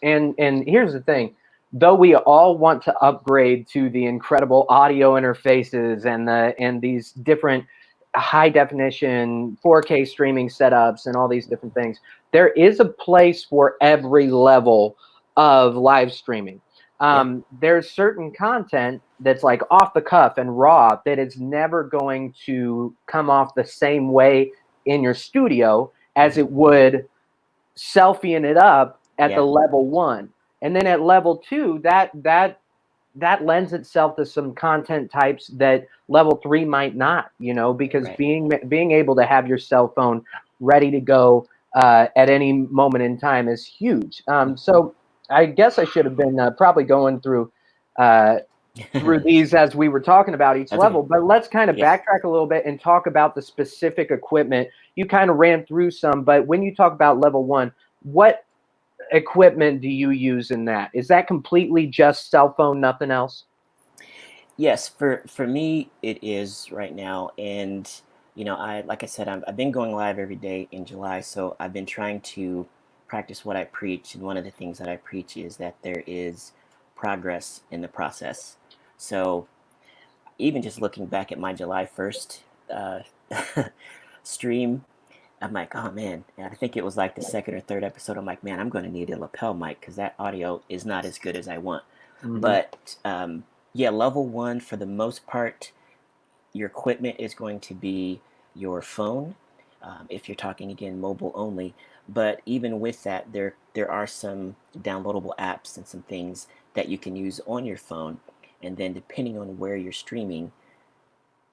And here's the thing. Though we all want to upgrade to the incredible audio interfaces and these different high definition 4K streaming setups and all these different things, there is a place for every level of live streaming. Yeah. There's certain content that's like off the cuff and raw that is never going to come off the same way in your studio as it would selfieing it up at the Yeah. level 1. And then at level 2, that lends itself to some content types that level 3 might not, because Right. being able to have your cell phone ready to go at any moment in time is huge. So I guess I should have been probably going through these as we were talking about each That's okay. level, but let's kind of Yeah. backtrack a little bit and talk about the specific equipment. You kind of ran through some, but when you talk about level 1, what equipment do you use in that? Is that completely just cell phone, nothing else? Yes, for me it is right now, and I like I said, I've been going live every day in July, so I've been trying to practice what I preach, and one of the things that I preach is that there is progress in the process. So even just looking back at my July 1st stream, I'm like, oh man, and I think it was like the second or third episode. I'm like, man, I'm going to need a lapel mic because that audio is not as good as I want. But yeah, level 1 for the most part, your equipment is going to be your phone. If you're talking again mobile only, but even with that, there are some downloadable apps and some things that you can use on your phone, and then depending on where you're streaming,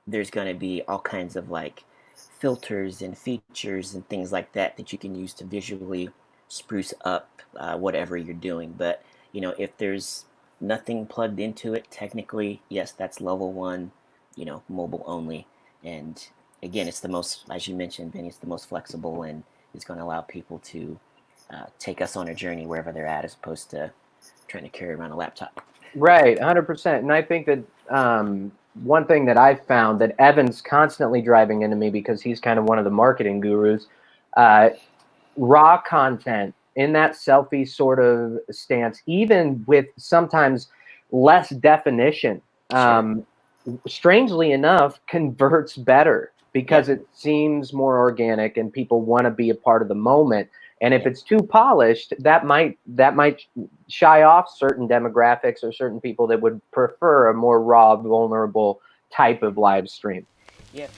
there's going to be all kinds of like filters and features and things like that that you can use to visually spruce up whatever you're doing. But if there's nothing plugged into it, technically, yes, that's level 1, mobile only. And again, it's the most, as you mentioned, Benny, it's the most flexible, and it's going to allow people to take us on a journey wherever they're at, as opposed to trying to carry around a laptop. Right, 100%. And I think that one thing that I've found that Evan's constantly driving into me, because he's kind of one of the marketing gurus, raw content in that selfie sort of stance, even with sometimes less definition, Sure. strangely enough, converts better Yeah. because it seems more organic and people want to be a part of the moment. And if Yeah. it's too polished, that might shy off certain demographics or certain people that would prefer a more raw, vulnerable type of live stream. Yeah.